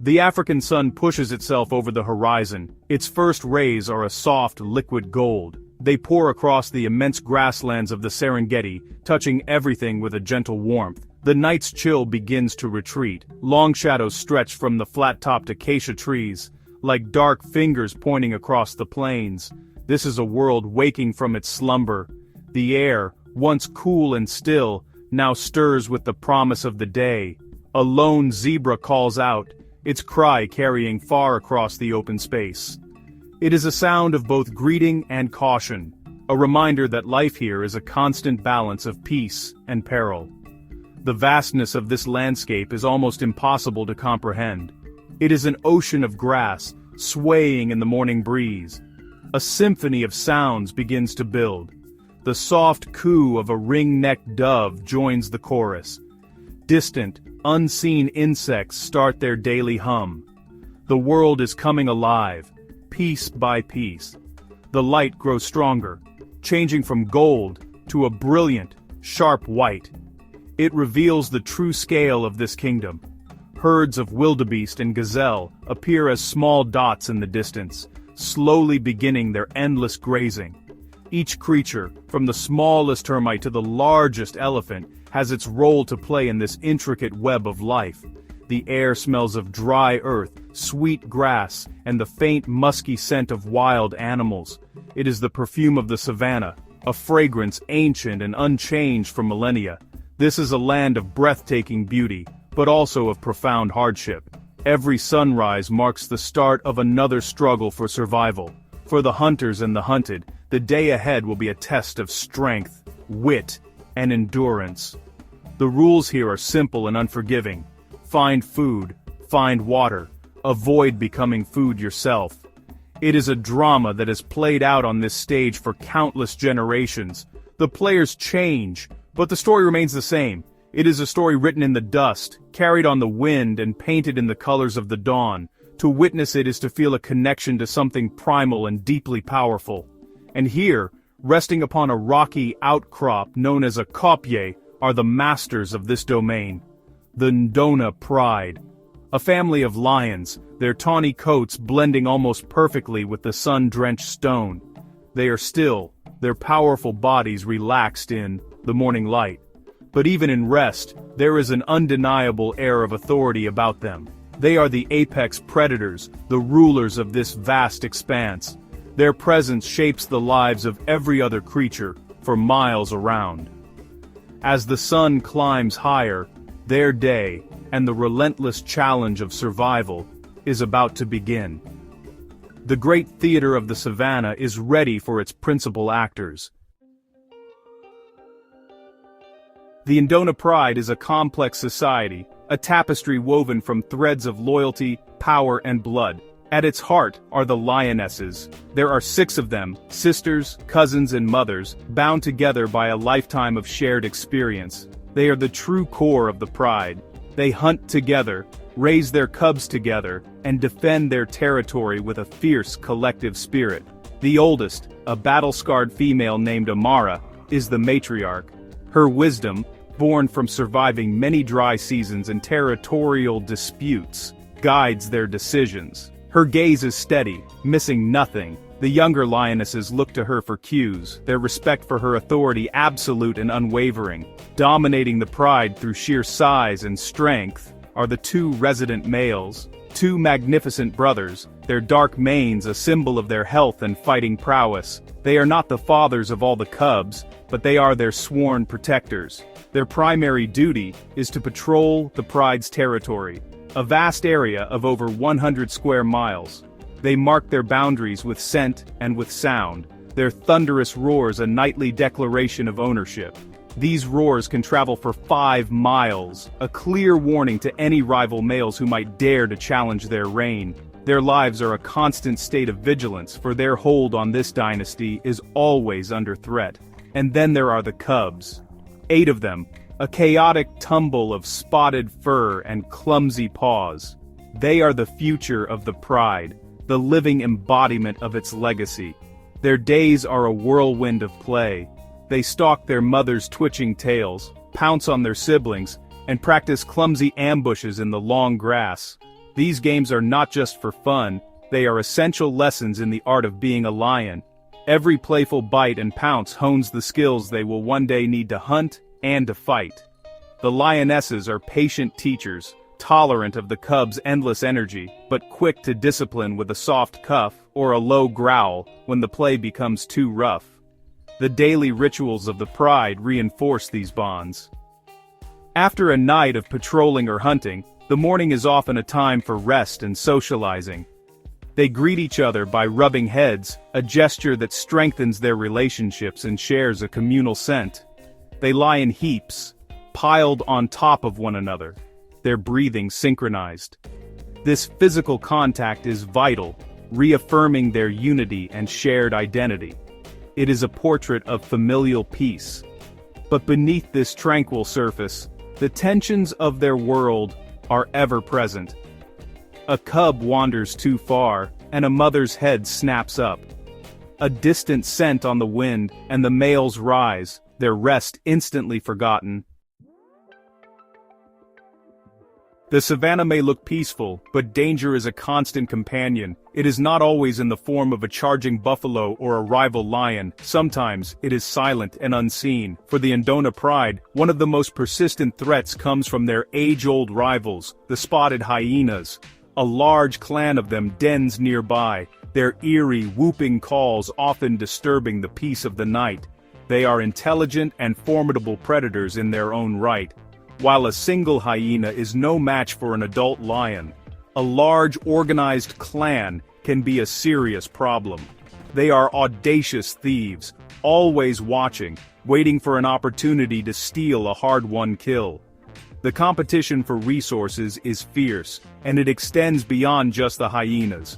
The African sun pushes itself over the horizon. Its first rays are a soft, liquid gold. They pour across the immense grasslands of the Serengeti, touching everything with a gentle warmth. The night's chill begins to retreat. Long shadows stretch from the flat-topped acacia trees, like dark fingers pointing across the plains. This is a world waking from its slumber. The air, once cool and still, now stirs with the promise of the day. A lone zebra calls out, its cry carrying far across the open space. It is a sound of both greeting and caution, a reminder that life here is a constant balance of peace and peril. The vastness of this landscape is almost impossible to comprehend. It is an ocean of grass, swaying in the morning breeze. A symphony of sounds begins to build. The soft coo of a ring-necked dove joins the chorus. Distant, unseen insects start their daily hum. The world is coming alive, piece by piece. The light grows stronger, changing from gold to a brilliant, sharp white. It reveals the true scale of this kingdom. Herds of wildebeest and gazelle appear as small dots in the distance, slowly beginning their endless grazing. Each creature, from the smallest termite to the largest elephant, has its role to play in this intricate web of life. The air smells of dry earth, sweet grass, and the faint musky scent of wild animals. It is the perfume of the savanna, a fragrance ancient and unchanged for millennia. This is a land of breathtaking beauty, but also of profound hardship. Every sunrise marks the start of another struggle for survival. For the hunters and the hunted, the day ahead will be a test of strength, wit, and endurance. The rules here are simple and unforgiving. Find food, find water, avoid becoming food yourself. It is a drama that is played out on this stage for countless generations. The players change, but the story remains the same. It is a story written in the dust, carried on the wind, and painted in the colors of the dawn. To witness it is to feel a connection to something primal and deeply powerful. And here, resting upon a rocky outcrop known as a kopje, are the masters of this domain. The Ndona Pride. A family of lions, their tawny coats blending almost perfectly with the sun-drenched stone. They are still, their powerful bodies relaxed in the morning light. But even in rest, there is an undeniable air of authority about them. They are the apex predators, the rulers of this vast expanse. Their presence shapes the lives of every other creature, for miles around. As the sun climbs higher, their day, and the relentless challenge of survival, is about to begin. The great theater of the savannah is ready for its principal actors. The Ndona Pride is a complex society, a tapestry woven from threads of loyalty, power, and blood. At its heart are the lionesses. There are 6 of them, sisters, cousins, and mothers, bound together by a lifetime of shared experience. They are the true core of the pride. They hunt together, raise their cubs together, and defend their territory with a fierce collective spirit. The oldest, a battle-scarred female named Amara, is the matriarch. Her wisdom, born from surviving many dry seasons and territorial disputes, guides their decisions. Her gaze is steady, missing nothing. The younger lionesses look to her for cues, their respect for her authority absolute and unwavering. Dominating the pride through sheer size and strength are the 2 resident males, 2 magnificent brothers, their dark manes a symbol of their health and fighting prowess. They are not the fathers of all the cubs, but they are their sworn protectors. Their primary duty is to patrol the pride's territory, a vast area of over 100 square miles. They mark their boundaries with scent and with sound, their thunderous roars a nightly declaration of ownership. These roars can travel for 5 miles, a clear warning to any rival males who might dare to challenge their reign. Their lives are a constant state of vigilance, for their hold on this dynasty is always under threat. And then there are the cubs. 8 of them, a chaotic tumble of spotted fur and clumsy paws. They are the future of the pride, the living embodiment of its legacy. Their days are a whirlwind of play. They stalk their mothers' twitching tails, pounce on their siblings, and practice clumsy ambushes in the long grass. These games are not just for fun, they are essential lessons in the art of being a lion. Every playful bite and pounce hones the skills they will one day need to hunt and to fight. The lionesses are patient teachers, tolerant of the cub's endless energy, but quick to discipline with a soft cuff or a low growl when the play becomes too rough. The daily rituals of the pride reinforce these bonds. After a night of patrolling or hunting, the morning is often a time for rest and socializing. They greet each other by rubbing heads, a gesture that strengthens their relationships and shares a communal scent. They lie in heaps, piled on top of one another, their breathing synchronized. This physical contact is vital, reaffirming their unity and shared identity. It is a portrait of familial peace. But beneath this tranquil surface, the tensions of their world are ever present. A cub wanders too far, and a mother's head snaps up. A distant scent on the wind, and the males rise, their rest instantly forgotten. The savanna may look peaceful, but danger is a constant companion. It is not always in the form of a charging buffalo or a rival lion. Sometimes, it is silent and unseen. For the Ndona pride, one of the most persistent threats comes from their age-old rivals, the spotted hyenas. A large clan of them dens nearby, their eerie, whooping calls often disturbing the peace of the night. They are intelligent and formidable predators in their own right. While a single hyena is no match for an adult lion, a large organized clan can be a serious problem. They are audacious thieves, always watching, waiting for an opportunity to steal a hard-won kill. The competition for resources is fierce, and it extends beyond just the hyenas.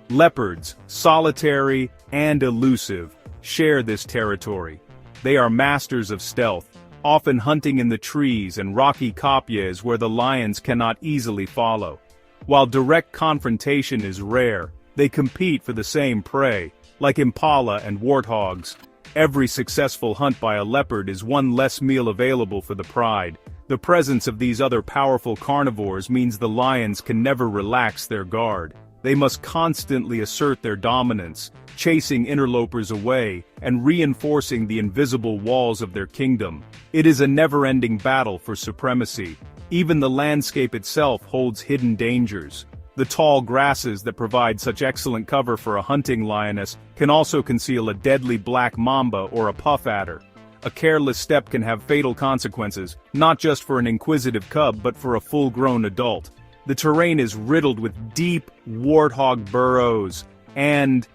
Leopards, solitary and elusive, share this territory. They are masters of stealth, often hunting in the trees and rocky kopjes where the lions cannot easily follow. While direct confrontation is rare, they compete for the same prey, like impala and warthogs. Every successful hunt by a leopard is one less meal available for the pride. The presence of these other powerful carnivores means the lions can never relax their guard. They must constantly assert their dominance, chasing interlopers away and reinforcing the invisible walls of their kingdom. It is a never-ending battle for supremacy. Even the landscape itself holds hidden dangers. The tall grasses that provide such excellent cover for a hunting lioness can also conceal a deadly black mamba or a puff adder. A careless step can have fatal consequences, not just for an inquisitive cub but for a full-grown adult. The terrain is riddled with deep warthog burrows and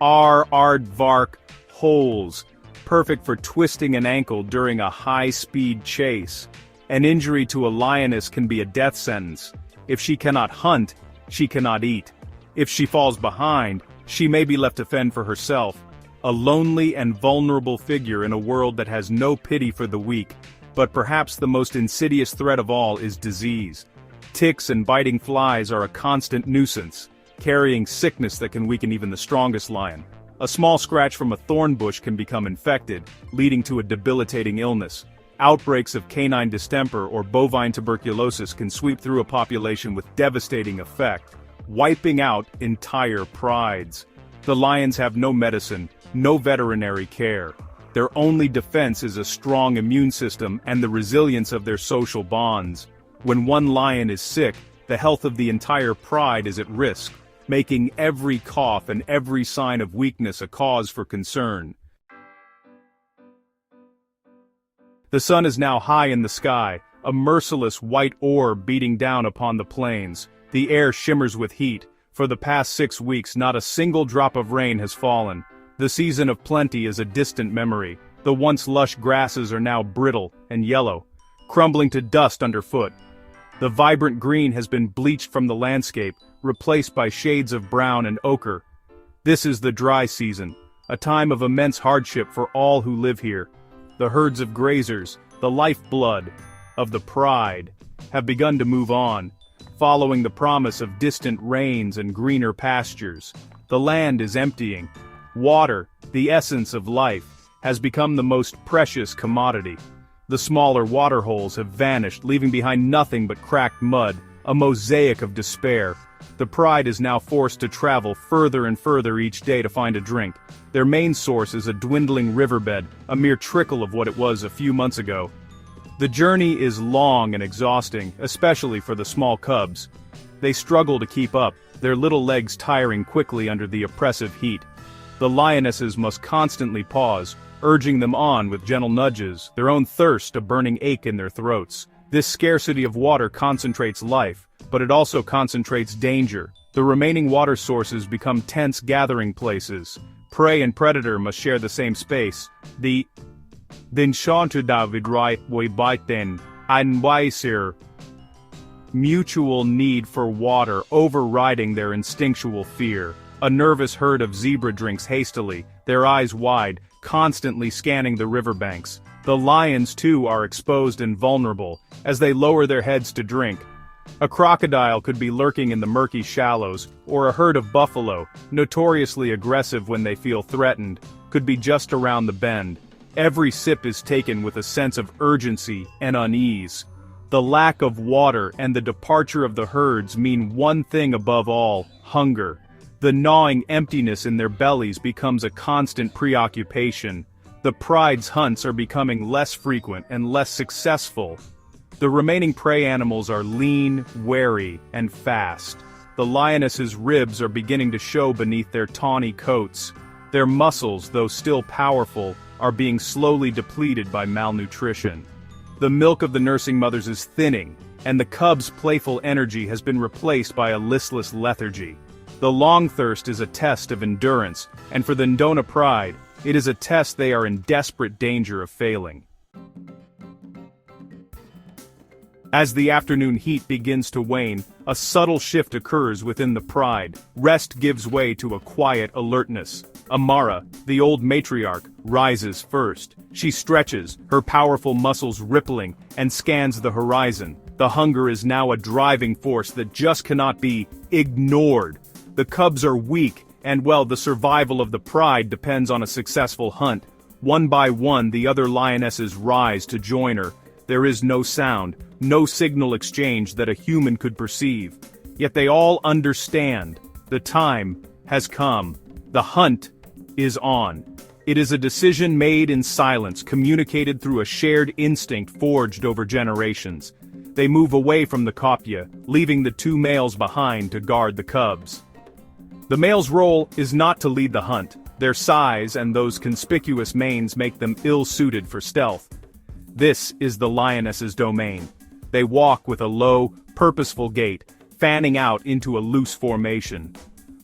aardvark holes, perfect for twisting an ankle during a high-speed chase. An injury to a lioness can be a death sentence. If she cannot hunt, she cannot eat. If she falls behind, she may be left to fend for herself. A lonely and vulnerable figure in a world that has no pity for the weak. But perhaps the most insidious threat of all is disease. Ticks and biting flies are a constant nuisance, carrying sickness that can weaken even the strongest lion. A small scratch from a thorn bush can become infected, leading to a debilitating illness. Outbreaks of canine distemper or bovine tuberculosis can sweep through a population with devastating effect, wiping out entire prides. The lions have no medicine, no veterinary care. Their only defense is a strong immune system and the resilience of their social bonds. When one lion is sick, the health of the entire pride is at risk, making every cough and every sign of weakness a cause for concern. The sun is now high in the sky, a merciless white orb beating down upon the plains. The air shimmers with heat. For the past 6 weeks, not a single drop of rain has fallen. The season of plenty is a distant memory. The once lush grasses are now brittle and yellow, crumbling to dust underfoot. The vibrant green has been bleached from the landscape, replaced by shades of brown and ochre. This is the dry season, a time of immense hardship for all who live here. The herds of grazers, the lifeblood of the pride, have begun to move on, following the promise of distant rains and greener pastures. The land is emptying. Water, the essence of life, has become the most precious commodity. The smaller water holes have vanished, leaving behind nothing but cracked mud, a mosaic of despair. The pride is now forced to travel further and further each day to find a drink. Their main source is a dwindling riverbed, a mere trickle of what it was a few months ago. The journey is long and exhausting, especially for the small cubs. They struggle to keep up, their little legs tiring quickly under the oppressive heat. The lionesses must constantly pause, urging them on with gentle nudges, their own thirst a burning ache in their throats. This scarcity of water concentrates life, but it also concentrates danger. The remaining water sources become tense gathering places. Prey and predator must share the same space. The mutual need for water overriding their instinctual fear. A nervous herd of zebra drinks hastily, their eyes wide, constantly scanning the riverbanks. The lions too are exposed and vulnerable, as they lower their heads to drink. A crocodile could be lurking in the murky shallows, or a herd of buffalo, notoriously aggressive when they feel threatened, could be just around the bend. Every sip is taken with a sense of urgency and unease. The lack of water and the departure of the herds mean one thing above all: hunger. The gnawing emptiness in their bellies becomes a constant preoccupation. The pride's hunts are becoming less frequent and less successful. The remaining prey animals are lean, wary, and fast. The lioness's ribs are beginning to show beneath their tawny coats. Their muscles, though still powerful, are being slowly depleted by malnutrition. The milk of the nursing mothers is thinning, and the cubs' playful energy has been replaced by a listless lethargy. The long thirst is a test of endurance, and for the Ndona pride, it is a test they are in desperate danger of failing. As the afternoon heat begins to wane, a subtle shift occurs within the pride. Rest gives way to a quiet alertness. Amara, the old matriarch, rises first. She stretches, her powerful muscles rippling, and scans the horizon. The hunger is now a driving force that just cannot be ignored. The cubs are weak, and well, the survival of the pride depends on a successful hunt. One by one, the other lionesses rise to join her. There is no sound, no signal exchange that a human could perceive. Yet they all understand. The time has come. The hunt is on. It is a decision made in silence, communicated through a shared instinct forged over generations. They move away from the kopje, leaving the two males behind to guard the cubs. The male's role is not to lead the hunt. Their size and those conspicuous manes make them ill-suited for stealth. This is the lioness's domain. They walk with a low, purposeful gait, fanning out into a loose formation.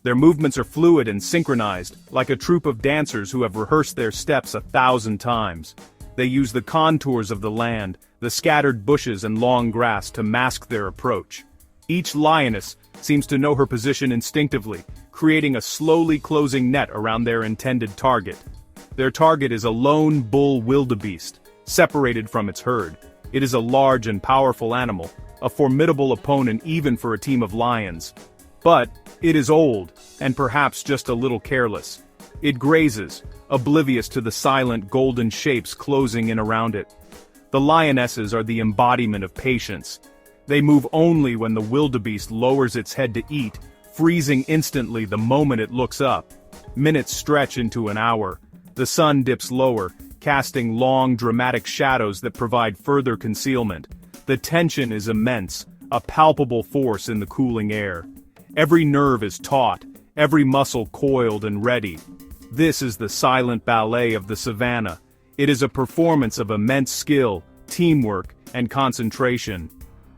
Their movements are fluid and synchronized, like a troupe of dancers who have rehearsed their steps 1,000 times. They use the contours of the land, the scattered bushes and long grass to mask their approach. Each lioness seems to know her position instinctively, creating a slowly closing net around their intended target. Their target is a lone bull wildebeest, separated from its herd. It is a large and powerful animal, a formidable opponent even for a team of lions. But it is old, and perhaps just a little careless. It grazes, oblivious to the silent golden shapes closing in around it. The lionesses are the embodiment of patience. They move only when the wildebeest lowers its head to eat, freezing instantly the moment it looks up. Minutes stretch into an hour. The sun dips lower, casting long, dramatic shadows that provide further concealment. The tension is immense, a palpable force in the cooling air. Every nerve is taut, every muscle coiled and ready. This is the silent ballet of the savannah. It is a performance of immense skill, teamwork, and concentration.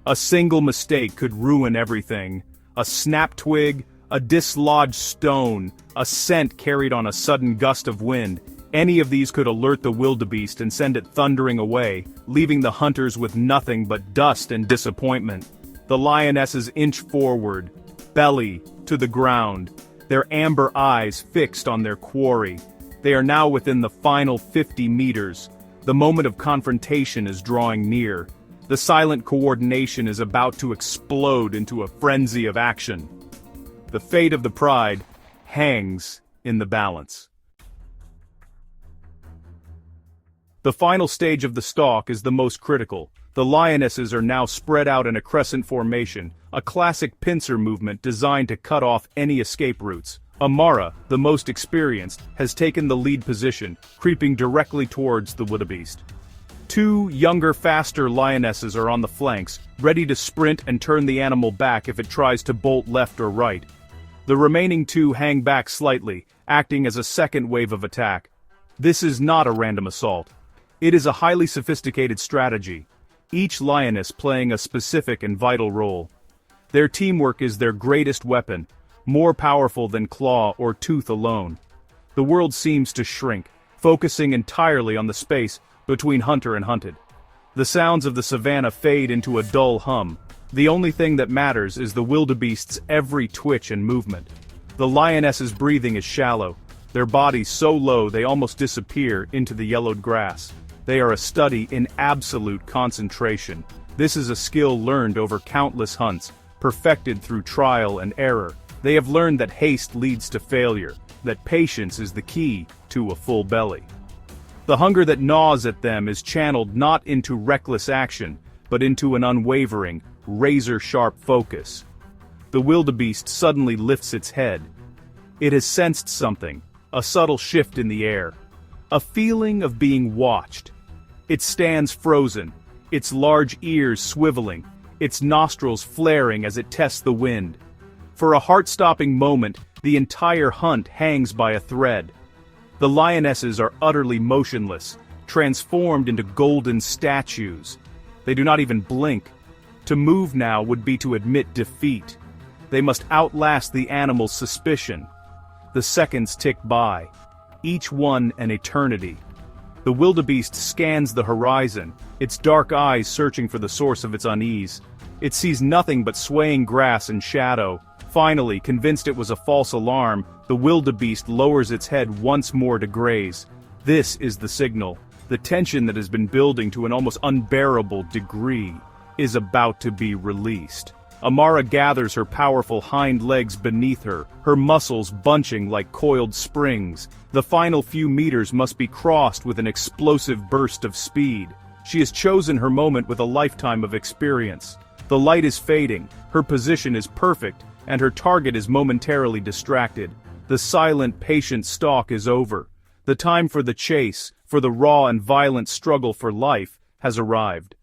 A single mistake could ruin everything. A snapped twig, a dislodged stone, a scent carried on a sudden gust of wind. Any of these could alert the wildebeest and send it thundering away, leaving the hunters with nothing but dust and disappointment. The lionesses inch forward, belly to the ground, their amber eyes fixed on their quarry. They are now within the final 50 meters. The moment of confrontation is drawing near. The silent coordination is about to explode into a frenzy of action. The fate of the pride hangs in the balance. The final stage of the stalk is the most critical. The lionesses are now spread out in a crescent formation, a classic pincer movement designed to cut off any escape routes. Amara, the most experienced, has taken the lead position, creeping directly towards the wildebeest. Two younger, faster lionesses are on the flanks, ready to sprint and turn the animal back if it tries to bolt left or right. The remaining two hang back slightly, acting as a second wave of attack. This is not a random assault. It is a highly sophisticated strategy, each lioness playing a specific and vital role. Their teamwork is their greatest weapon, more powerful than claw or tooth alone. The world seems to shrink, focusing entirely on the space between hunter and hunted. The sounds of the savanna fade into a dull hum. The only thing that matters is the wildebeest's every twitch and movement. The lioness's breathing is shallow, their bodies so low they almost disappear into the yellowed grass. They are a study in absolute concentration. This is a skill learned over countless hunts, perfected through trial and error. They have learned that haste leads to failure, that patience is the key to a full belly. The hunger that gnaws at them is channeled not into reckless action, but into an unwavering, razor-sharp focus. The wildebeest suddenly lifts its head. It has sensed something, a subtle shift in the air. A feeling of being watched. It stands frozen, its large ears swiveling, its nostrils flaring as it tests the wind. For a heart-stopping moment, the entire hunt hangs by a thread. The lionesses are utterly motionless, transformed into golden statues. They do not even blink. To move now would be to admit defeat. They must outlast the animal's suspicion. The seconds tick by, each one an eternity. The wildebeest scans the horizon, its dark eyes searching for the source of its unease. It sees nothing but swaying grass and shadow. Finally, convinced it was a false alarm, the wildebeest lowers its head once more to graze. This is the signal. The tension that has been building to an almost unbearable degree is about to be released. Amara gathers her powerful hind legs beneath her, her muscles bunching like coiled springs. The final few meters must be crossed with an explosive burst of speed. She has chosen her moment with a lifetime of experience. The light is fading, her position is perfect, and her target is momentarily distracted. The silent, patient stalk is over. The time for the chase, for the raw and violent struggle for life, has arrived.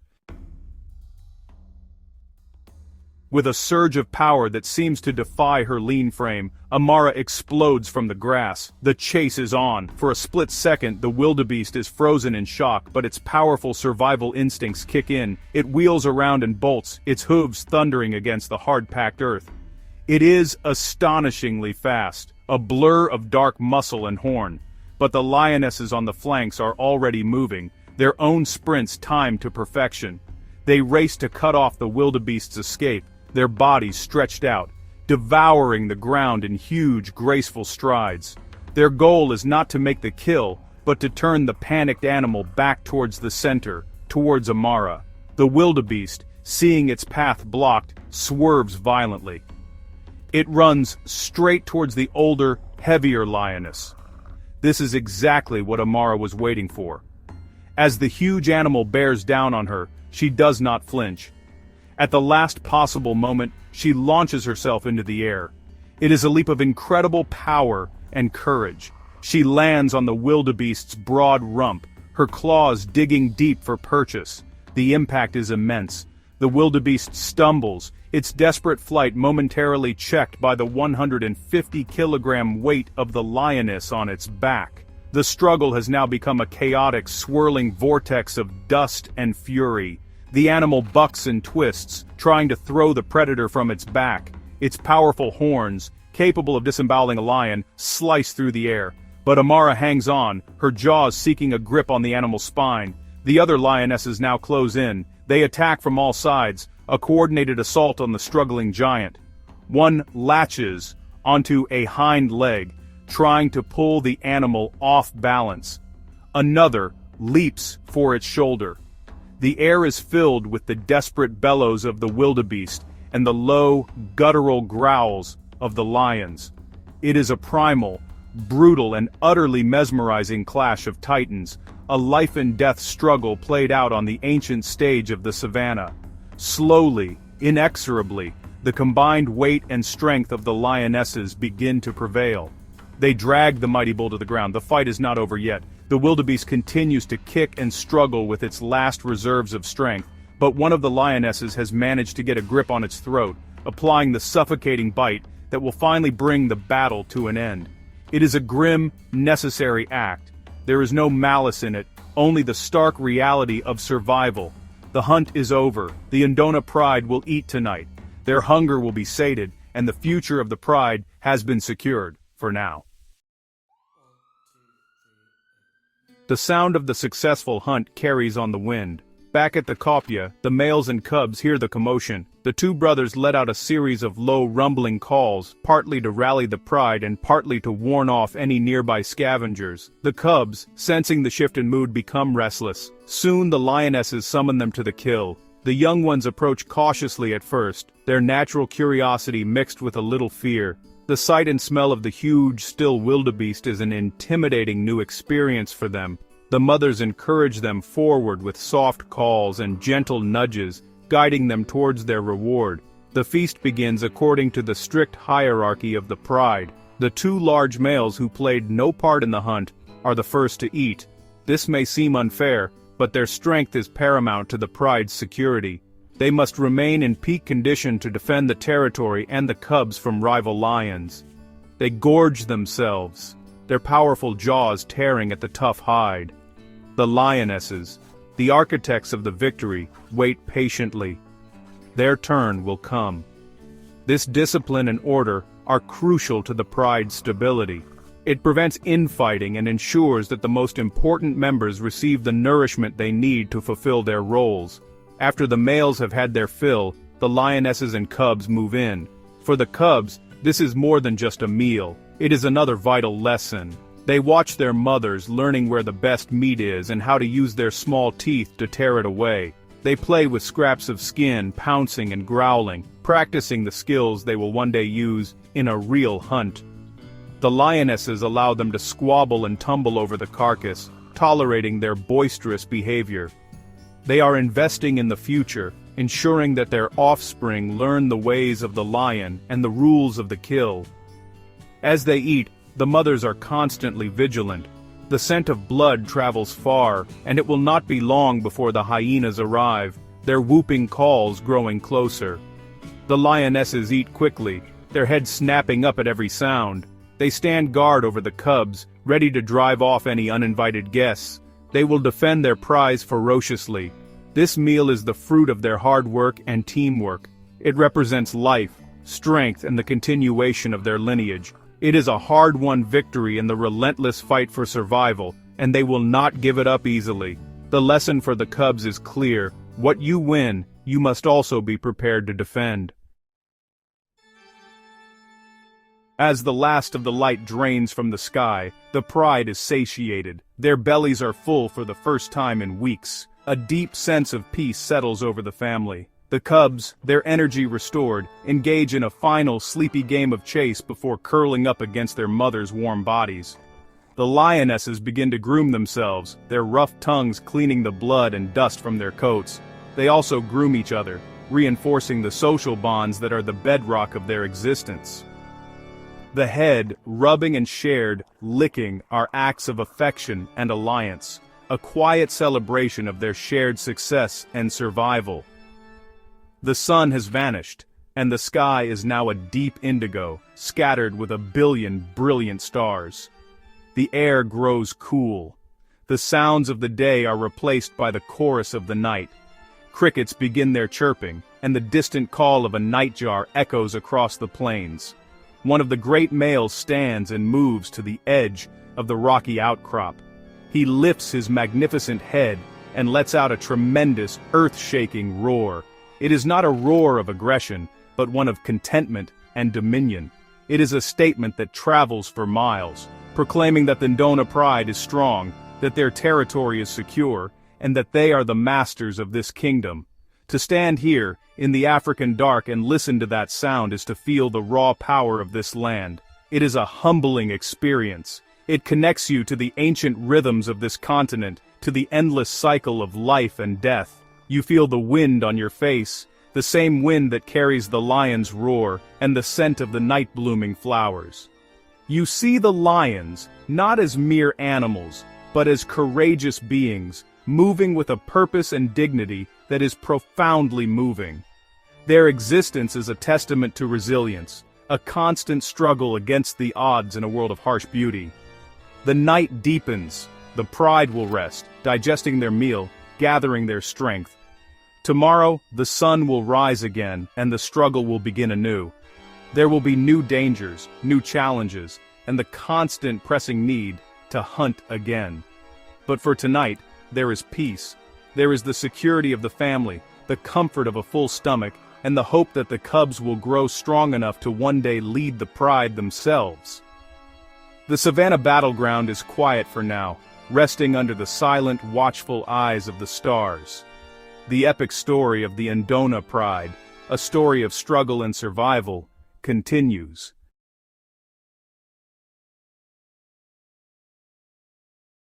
With a surge of power that seems to defy her lean frame, Amara explodes from the grass. The chase is on. For a split second, the wildebeest is frozen in shock, but its powerful survival instincts kick in. It wheels around and bolts, its hooves thundering against the hard-packed earth. It is astonishingly fast, a blur of dark muscle and horn. But the lionesses on the flanks are already moving, their own sprints timed to perfection. They race to cut off the wildebeest's escape, their bodies stretched out, devouring the ground in huge, graceful strides. Their goal is not to make the kill, but to turn the panicked animal back towards the center, towards Amara. The wildebeest, seeing its path blocked, swerves violently. It runs straight towards the older, heavier lioness. This is exactly what Amara was waiting for. As the huge animal bears down on her, she does not flinch. At the last possible moment, she launches herself into the air. It is a leap of incredible power and courage. She lands on the wildebeest's broad rump, her claws digging deep for purchase. The impact is immense. The wildebeest stumbles, its desperate flight momentarily checked by the 150-kilogram weight of the lioness on its back. The struggle has now become a chaotic, swirling vortex of dust and fury. The animal bucks and twists, trying to throw the predator from its back. Its powerful horns, capable of disemboweling a lion, slice through the air. But Amara hangs on, her jaws seeking a grip on the animal's spine. The other lionesses now close in. They attack from all sides, a coordinated assault on the struggling giant. One latches onto a hind leg, trying to pull the animal off balance. Another leaps for its shoulder. The air is filled with the desperate bellows of the wildebeest and the low, guttural growls of the lions. It is a primal, brutal and utterly mesmerizing clash of titans, a life-and-death struggle played out on the ancient stage of the savannah. Slowly, inexorably, the combined weight and strength of the lionesses begin to prevail. They drag the mighty bull to the ground. The fight is not over yet. The wildebeest continues to kick and struggle with its last reserves of strength, but one of the lionesses has managed to get a grip on its throat, applying the suffocating bite that will finally bring the battle to an end. It is a grim, necessary act. There is no malice in it, only the stark reality of survival. The hunt is over. The Undona pride will eat tonight. Their hunger will be sated, and the future of the pride has been secured, for now. The sound of the successful hunt carries on the wind. Back at the copia, the males and cubs hear the commotion. The two brothers let out a series of low rumbling calls, partly to rally the pride and partly to warn off any nearby scavengers. The cubs, sensing the shift in mood, become restless. Soon the lionesses summon them to the kill. The young ones approach cautiously at first, their natural curiosity mixed with a little fear. The sight and smell of the huge, still wildebeest is an intimidating new experience for them. The mothers encourage them forward with soft calls and gentle nudges, guiding them towards their reward. The feast begins according to the strict hierarchy of the pride. The two large males who played no part in the hunt are the first to eat. This may seem unfair, but their strength is paramount to the pride's security. They must remain in peak condition to defend the territory and the cubs from rival lions. They gorge themselves, their powerful jaws tearing at the tough hide. The lionesses, the architects of the victory, wait patiently. Their turn will come. This discipline and order are crucial to the pride's stability. It prevents infighting and ensures that the most important members receive the nourishment they need to fulfill their roles. After the males have had their fill, the lionesses and cubs move in. For the cubs, this is more than just a meal. It is another vital lesson. They watch their mothers, learning where the best meat is and how to use their small teeth to tear it away. They play with scraps of skin, pouncing and growling, practicing the skills they will one day use in a real hunt. The lionesses allow them to squabble and tumble over the carcass, tolerating their boisterous behavior. They are investing in the future, ensuring that their offspring learn the ways of the lion and the rules of the kill. As they eat, the mothers are constantly vigilant. The scent of blood travels far, and it will not be long before the hyenas arrive, their whooping calls growing closer. The lionesses eat quickly, their heads snapping up at every sound. They stand guard over the cubs, ready to drive off any uninvited guests. They will defend their prize ferociously. This meal is the fruit of their hard work and teamwork. It represents life, strength, and the continuation of their lineage. It is a hard-won victory in the relentless fight for survival, and they will not give it up easily. The lesson for the cubs is clear: what you win, you must also be prepared to defend. As the last of the light drains from the sky, the pride is satiated. Their bellies are full for the first time in weeks. A deep sense of peace settles over the family. The cubs, their energy restored, engage in a final sleepy game of chase before curling up against their mothers' warm bodies. The lionesses begin to groom themselves, their rough tongues cleaning the blood and dust from their coats. They also groom each other, reinforcing the social bonds that are the bedrock of their existence. The head, rubbing and shared, licking are acts of affection and alliance, a quiet celebration of their shared success and survival. The sun has vanished, and the sky is now a deep indigo, scattered with 1 billion brilliant stars. The air grows cool. The sounds of the day are replaced by the chorus of the night. Crickets begin their chirping, and the distant call of a nightjar echoes across the plains. One of the great males stands and moves to the edge of the rocky outcrop. He lifts his magnificent head and lets out a tremendous, earth-shaking roar. It is not a roar of aggression, but one of contentment and dominion. It is a statement that travels for miles, proclaiming that the Undona pride is strong, that their territory is secure, and that they are the masters of this kingdom. To stand here, in the African dark, and listen to that sound is to feel the raw power of this land. It is a humbling experience. It connects you to the ancient rhythms of this continent, to the endless cycle of life and death. You feel the wind on your face, the same wind that carries the lion's roar and the scent of the night-blooming flowers. You see the lions, not as mere animals, but as courageous beings, moving with a purpose and dignity that is profoundly moving. Their existence is a testament to resilience, a constant struggle against the odds in a world of harsh beauty. The night deepens, the pride will rest, digesting their meal, gathering their strength. Tomorrow, the sun will rise again, and the struggle will begin anew. There will be new dangers, new challenges, and the constant pressing need to hunt again. But for tonight, there is peace. There is the security of the family, the comfort of a full stomach, and the hope that the cubs will grow strong enough to one day lead the pride themselves. The Savanna Battleground is quiet for now, resting under the silent, watchful eyes of the stars. The epic story of the Indona pride, a story of struggle and survival, continues.